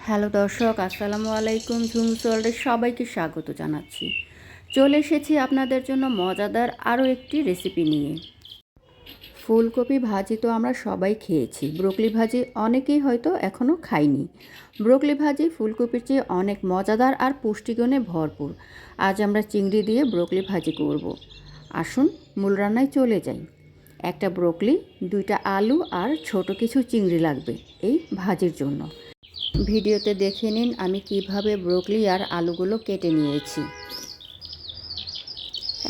Hello দর্শক, আসসালামু আলাইকুম। ঝুমুস ওয়ার্ল্ডে সবাইকে স্বাগত জানাচ্ছি। চলে এসেছি আপনাদের জন্য মজাদার আরও একটি রেসিপি নিয়ে। ফুলকপি ভাজি তো আমরা সবাই খেয়েছি, ব্রোকলি ভাজি অনেকেই হয়তো এখনও খাইনি। ব্রোকলি ভাজি ফুলকপির চেয়ে অনেক মজাদার আর পুষ্টিগুণে ভরপুর। আজ আমরা চিংড়ি দিয়ে ব্রোকলি ভাজি করব। আসুন মূল রান্নায় চলে যাই। একটা ব্রোকলি, 2টা আলু আর ছোট কিছু চিংড়ি লাগবে এই ভাজির জন্য। ভিডিওতে দেখে নিন আমি কিভাবে ব্রোকলি আর আলুগুলো কেটে নিয়েছি।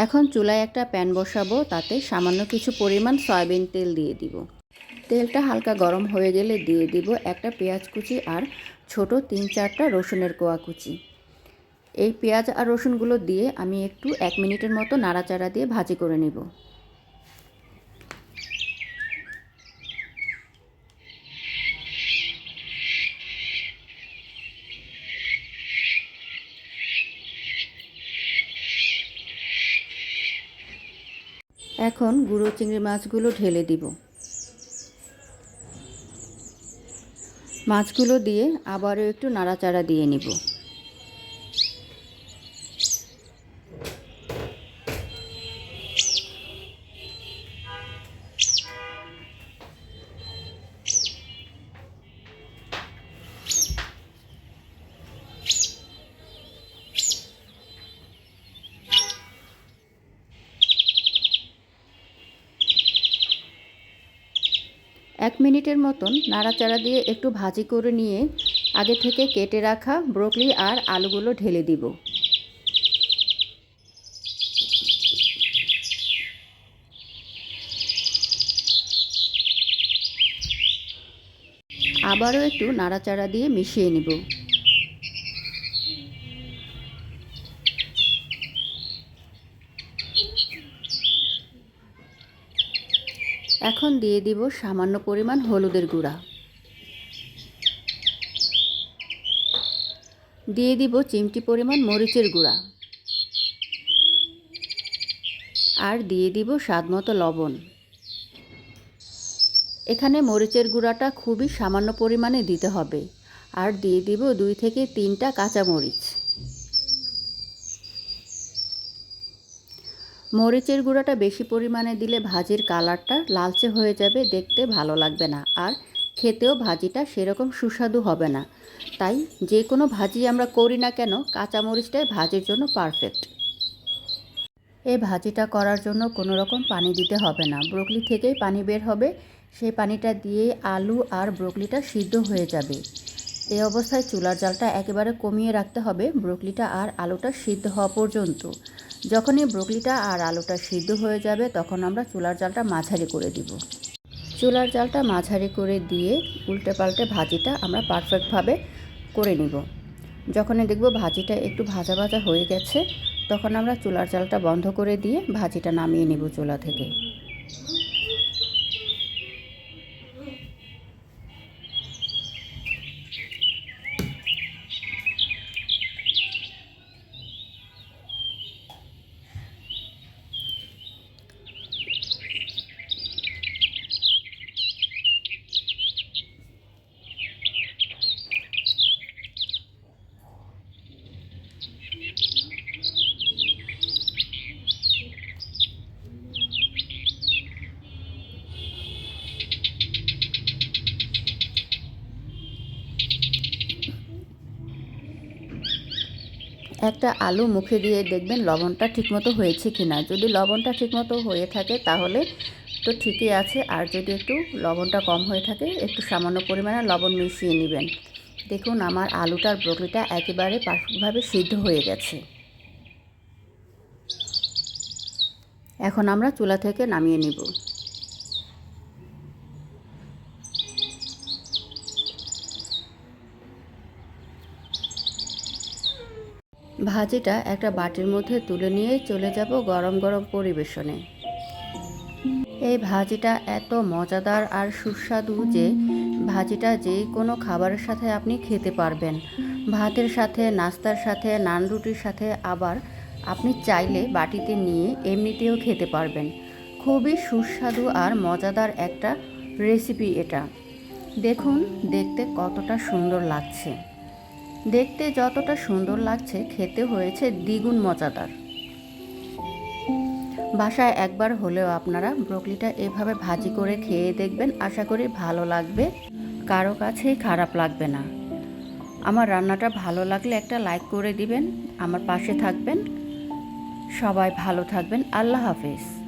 এখন চুলায় একটা প্যান বসাবো, তাতে সামান্য কিছু পরিমাণ সয়াবিন তেল দিয়ে দিব। তেলটা হালকা গরম হয়ে গেলে দিয়ে দিব একটা পেঁয়াজ কুচি আর ছোট 3-4টা রসুনের কোয়া কুচি। এই পেঁয়াজ আর রসুনগুলো দিয়ে আমি একটু 1 মিনিটের মতো নাড়াচাড়া দিয়ে ভাজি করে নিব। এখন গুঁড়ো চিংড়ি মাছগুলো ঢেলে দিব। মাছগুলো দিয়ে আবারও একটু নাড়াচাড়া দিয়ে নিব। এক মিনিটের মতন নাড়াচাড়া দিয়ে একটু ভাজি করে নিয়ে আগে থেকে কেটে রাখা ব্রোকলি আর আলুগুলো ঢেলে দিব। আবারও একটু নাড়াচাড়া দিয়ে মিশিয়ে নিব। এখন দিয়ে দিব সামান্য পরিমাণ হলুদের গুঁড়া, দিয়ে দিব চিমটি পরিমাণ মরিচের গুঁড়া, আর দিয়ে দিব স্বাদমতো লবণ। এখানে মরিচের গুঁড়াটা খুবই সামান্য পরিমাণে দিতে হবে। আর দিয়ে দিব 2 থেকে 3টা কাঁচামরিচ। মরিচের গুঁড়াটা বেশি পরিমাণে দিলে ভাজির কালারটা লালচে হয়ে যাবে, দেখতে ভালো লাগবে না, আর খেতেও ভাজিটা সেরকম সুস্বাদু হবে না। তাই যে কোনো ভাজি আমরা করি না কেন, কাঁচামরিচটাই ভাজির জন্য পারফেক্ট। এই ভাজিটা করার জন্য কোনো রকম পানি দিতে হবে না, ব্রোকলি থেকেই পানি বের হবে। সেই পানিটা দিয়েই আলু আর ব্রোকলিটা সিদ্ধ হয়ে যাবে। এই অবস্থায় চুলার জালটা একেবারে কমিয়ে রাখতে হবে ব্রোকলিটা আর আলুটা সিদ্ধ হওয়া পর্যন্ত। যখনই ব্রোকলিটা আর আলুটা সিদ্ধ হয়ে যাবে তখন আমরা চুলার জালটা মাঝারি করে দিব। চুলার জালটা মাঝারি করে দিয়ে উল্টে পাল্টে ভাজিটা আমরা পারফেক্টভাবে করে নিব। যখনই দেখব ভাজিটা একটু ভাজা ভাজা হয়ে গেছে তখন আমরা চুলার জালটা বন্ধ করে দিয়ে ভাজিটা নামিয়ে নেব চুলা থেকে। একটা আলু মুখে দিয়ে দেখবেন লবণটা ঠিকমতো হয়েছে কি না। যদি লবণটা ঠিকমতো হয়ে থাকে তাহলে তো ঠিকই আছে, আর যদি একটু লবণটা কম হয়ে থাকে একটু সামান্য পরিমাণে লবণ মিশিয়ে নেবেন। দেখুন আমার আলুটার ব্রোকলিটা একেবারে পারফেক্টভাবে সিদ্ধ হয়ে গেছে। এখন আমরা চুলা থেকে নামিয়ে নিব। ভাজিটা একটা বাটির মধ্যে তুলে নিয়ে চলে যাব গরম গরম পরিবেশনে। এই ভাজিটা এত মজাদার আর সুস্বাদু যে ভাজিটা যে কোনো খাবারের সাথে আপনি খেতে পারবেন। ভাতের সাথে, নাস্তার সাথে, নান রুটির সাথে, আবার আপনি চাইলে বাটিতে নিয়ে এমনিতেও খেতে পারবেন। খুবই সুস্বাদু আর মজাদার একটা রেসিপি এটা। দেখুন দেখতে কতটা সুন্দর লাগছে। দেখতে যতটা সুন্দর লাগছে খেতে হয়েছে দ্বিগুণ মজাদার। বাসায় একবার হলেও আপনারা ব্রকলিটা এভাবে ভাজি করে খেয়ে দেখবেন, আশা করি ভালো লাগবে, কারো কাছেই খারাপ লাগবে না। আমার রান্নাটা ভালো লাগলে একটা লাইক করে দিবেন, আমার পাশে থাকবেন। সবাই ভালো থাকবেন। আল্লাহ হাফেজ।